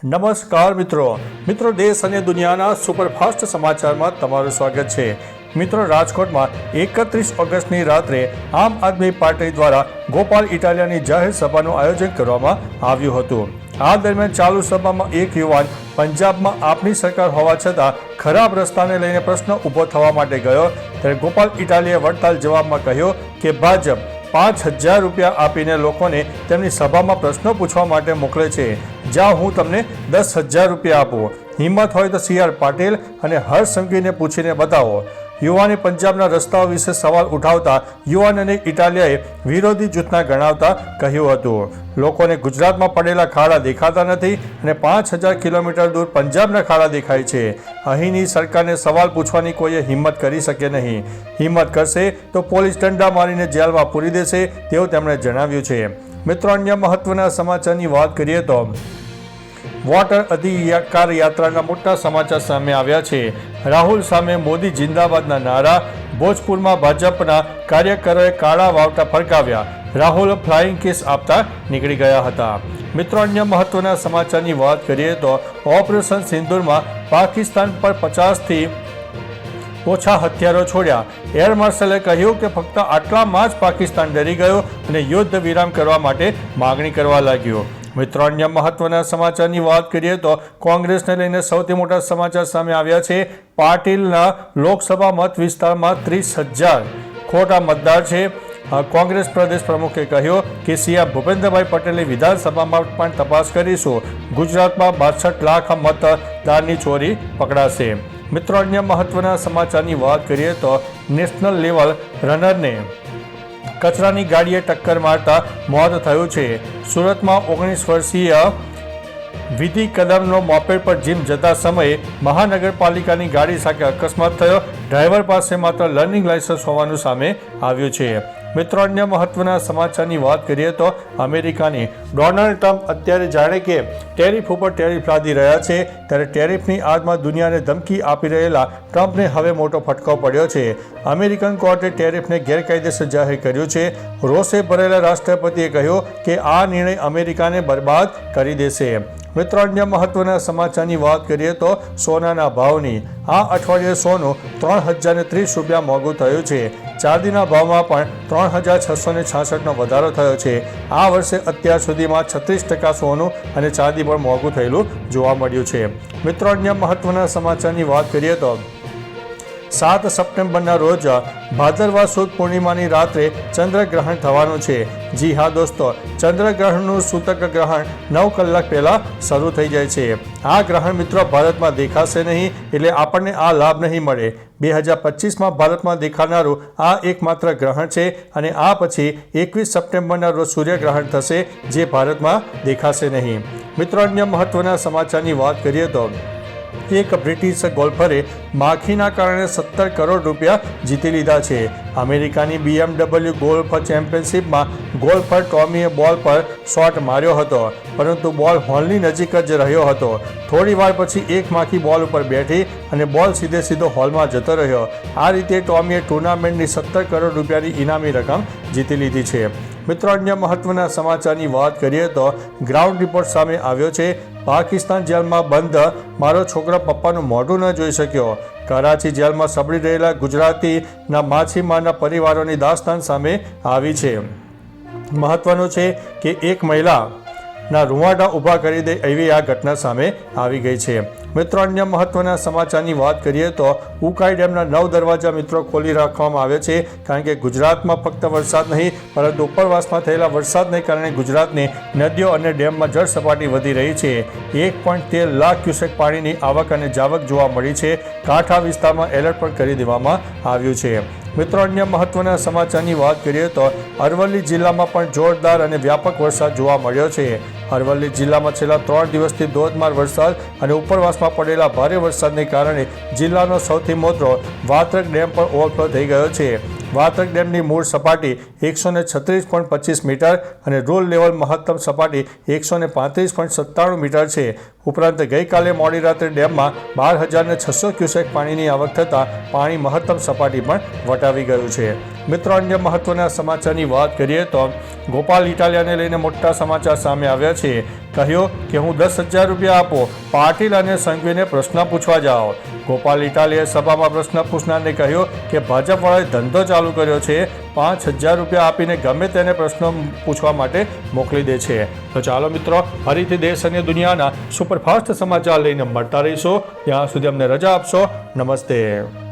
નમસ્કાર મિત્રો દેશ અને દુનિયાના સુપરફાસ્ટ સમાચારમાં તમારું સ્વાગત છે। મિત્રો, રાજકોટમાં 31 ઓગસ્ટની રાત્રે આમ આદમી પાર્ટી દ્વારા ગોપાલ ઇટાલિયાની જાહેર સભાનું આયોજન કરવામાં આવ્યું હતું। આ દરમિયાન ચાલુ સભામાં એક યુવાન પંજાબમાં આપની સરકાર હોવા છતાં ખરાબ રસ્તાને લઈને પ્રશ્ન ઊભો થવા માટે ગયો, ત્યારે ગોપાલ ઇટાલિયાએ વડતાલ જવાબમાં કહ્યું કે ભાજપ 5,000 રૂપિયા આપીને લોકોને તેમની સભામાં પ્રશ્નો પૂછવા માટે મોકલે છે। જ્યાં હું તમને 10,000 રૂપિયા આપું, હિંમત હોય તો CR પાટીલ અને હર્ષ સંઘવીને પૂછીને બતાવો। યુવાને પંજાબના રસ્તાઓ વિશે સવાલ ઉઠાવતા યુવાનને ઇટાલિયાએ વિરોધી જૂથના ગણાવતા કહ્યું હતું, લોકોને ગુજરાતમાં પડેલા ખાડા દેખાતા નથી અને 5,000 કિલોમીટર દૂર પંજાબના ખાડા દેખાય છે। અહીંની સરકારને સવાલ પૂછવાની કોઈએ હિંમત કરી શકે નહીં। હિંમત કરશે તો પોલીસ દંડા મારીને જેલમાં પૂરી દેશે તેવું તેમણે જણાવ્યું છે। મિત્રો, અન્ય મહત્વના સમાચારની વાત કરીએ તો વોટર અધિકાર યાત્રાના મોટા સમાચાર સામે આવ્યા છે। રાહુલ સામે મોદી જિંદાબાદના નારા, ભોજપુરમાં ભાજપના કાર્યકરોએ કાળા વાવટા ફરકાવ્યા। રાહુલ ફ્લાઇંગ કિસ આપતા નીકળી ગયા હતા। મિત્રો, અન્ય મહત્વના સમાચારની વાત કરીએ તો ઓપરેશન સિંદૂરમાં પાકિસ્તાન પર 50થી ઓછા હથિયારો છોડ્યા। એર માર્શલે કહ્યું કે ફક્ત આટલામાં જ પાકિસ્તાન ડરી ગયો અને યુદ્ધ વિરામ કરવા માટે માગણી કરવા લાગ્યો। મિત્રો, અન્ય મહત્વના સમાચારની વાત કરીએ તો કોંગ્રેસને લઈને સૌથી મોટા સમાચાર સામે આવ્યા છે। પાટીલના લોકસભા મત વિસ્તારમાં 30,000 ખોટા મતદાર છે। કોંગ્રેસ પ્રદેશ પ્રમુખે કહ્યું કે CM ભૂપેન્દ્રભાઈ પટેલની વિધાનસભામાં પણ તપાસ કરીશું। ગુજરાતમાં 62 લાખ મતદારની ચોરી પકડાશે। મિત્રો, અન્ય મહત્વના સમાચારની વાત કરીએ તો નેશનલ લેવલ રનરને કચરાની ગાડીએ ટક્કર મારતા મોત થયું છે। સુરતમાં 19 વર્ષીય વિધિ કદમનો મોપેડ પર જીમ જતા સમયે મહાનગરપાલિકાની ગાડી સાથે અકસ્માત થયો। ડ્રાઈવર પાસે માત્ર લર્નિંગ લાયસન્સ હોવાનું સામે આવ્યું છે। મિત્રો, અન્ય મહત્વના સમાચારની વાત કરીએ તો અમેરિકાની ડોનાલ્ડ ટ્રમ્પ અત્યારે જાણે કે ટેરિફ ઉપર ટેરિફ લાદી રહ્યા છે, ત્યારે ટેરિફની આડમાં દુનિયાને ધમકી આપી રહેલા ટ્રમ્પને હવે મોટો ફટકો પડ્યો છે। અમેરિકન કોર્ટે ટેરિફને ગેરકાયદેસર જાહેર કર્યું છે। રોષે ભરેલા રાષ્ટ્રપતિએ કહ્યું કે આ નિર્ણય અમેરિકાને બરબાદ કરી દેશે। મિત્રો, અન્ય મહત્વના સમાચારની વાત કરીએ તો સોનાના ભાવની આ અઠવાડિયે સોનું 3,030 રૂપિયા મોંઘું થયું છે। ચાંદીના ભાવમાં પણ 3,666નો વધારો થયો છે। આ વર્ષે અત્યાર સુધીમાં 36% સોનું અને ચાંદી પણ મોંઘું થયેલું જોવા મળ્યું છે। મિત્રો, અન્ય મહત્વના સમાચારની વાત કરીએ તો 7 સપ્ટેમ્બરના રોજ ભાદરવા સુદ પૂર્ણિમાની રાત્રે ચંદ્રગ્રહણ થવાનું છે। જી હા દોસ્તો, ચંદ્રગ્રહણનું સૂતક ગ્રહણ 9 કલાક પહેલા શરૂ થઈ જાય છે। આ ગ્રહણ મિત્રો ભારતમાં દેખાશે નહીં, એટલે આપણને આ લાભ નહીં મળે। 2025માં ભારતમાં દેખાનારું આ એકમાત્ર ગ્રહણ છે અને આ પછી 21 સપ્ટેમ્બરના રોજ સૂર્યગ્રહણ થશે, જે ભારતમાં દેખાશે નહીં। મિત્રો, અન્ય મહત્વના સમાચારની વાત કરીએ તો એક બ્રિટિશ ગોલ્ફરે માખીના કારણે 17 કરોડ રૂપિયા જીતી લીધા છે। અમેરિકાની BMW ગોલ્ફ ચેમ્પિયનશિપમાં ગોલ્ફર ટોમીએ બોલ પર શોટ માર્યો હતો, પરંતુ બોલ હોલની નજીક જ રહ્યો હતો। થોડી વાર પછી એક માખી બોલ ઉપર બેઠી અને બોલ સીધો હોલમાં જતો રહ્યો। આ રીતે ટોમીએ ટુર્નામેન્ટની 17 કરોડ રૂપિયાની ઇનામી રકમ જીતી લીધી છે। મિત્રો, અન્ય મહત્વના સમાચારની વાત કરીએ તો ગ્રાઉન્ડ રિપોર્ટ સામે આવ્યો છે। પાકિસ્તાન જેલમાં બંધ મારો છોકરો પપ્પાનું મોઢું ન જોઈ શક્યો। કરાચી જેલમાં સબડી રહેલા ગુજરાતીના માછીમારના પરિવારોની દાસ્તાન સામે આવી છે। મહત્વનું છે કે એક મહિલાના રૂંવાટા ઊભા કરી દે એવી આ ઘટના સામે આવી ગઈ છે। મિત્રો, અન્ય મહત્વના સમાચારની વાત કરીએ તો ઉકાઈ ડેમના 9 દરવાજા મિત્રો ખોલી રાખવામાં આવે છે, કારણ કે ગુજરાતમાં ફક્ત વરસાદ નહીં પરંતુ ઉપરવાસમાં થયેલા વરસાદને કારણે ગુજરાતની નદીઓ અને ડેમમાં જળ સપાટી વધી રહી છે। 1.13 લાખ ક્યુસેક પાણીની આવક અને જાવક જોવા મળી છે। કાંઠા વિસ્તારમાં એલર્ટ પણ કરી દેવામાં આવ્યું છે। મિત્રો, અન્ય મહત્વના સમાચારની વાત કરીએ તો અરવલ્લી જિલ્લામાં પણ જોરદાર અને વ્યાપક વરસાદ જોવા મળ્યો છે। અરવલ્લી જિલ્લામાં છેલ્લા 3 દિવસથી ધોધમાર વરસાદ અને ઉપરવાસમાં પડેલા ભારે વરસાદને કારણે જિલ્લાનો સૌથી મોટો વાત્રક ડેમ પણ ઓવરફ્લો થઈ ગયો છે। વાત્રક ડેમની મૂળ સપાટી 136.25 મીટર અને રોલ લેવલ મહત્તમ સપાટી 135.97 મીટર છે। ઉપરાંત ગઈકાલે મોડી રાત્રે ડેમમાં 12,600 ક્યુસેક પાણીની આવક થતાં પાણી મહત્તમ સપાટી પણ વટાવી ગયું છે. મિત્રો, અન્ય મહત્વના સમાચારની વાત કરીએ તો ગોપાલ ઇટાલિયાને લઈને મોટા સમાચાર સામે આવ્યા છે. કહ્યું કે હું 10,000 રૂપિયા આપો, પાટીલ અને સંઘવીને પ્રશ્ન પૂછવા જાઓ. ગોપાલ ઇટાલિયાએ સભામાં પ્રશ્ન પૂછનારને કહ્યું કે ભાજપવાળાએ ધંધો ચાલુ કર્યો છે, 5,000 રૂપિયા આપીને ગમે તેને પ્રશ્નો પૂછવા માટે મોકલી દે છે. તો ચાલો મિત્રો, ફરીથી દેશ અને દુનિયાના સુપરફાસ્ટ સમાચાર લઈને મળતા રહીશું. ત્યાં સુધી અમને રજા આપશો. નમસ્તે.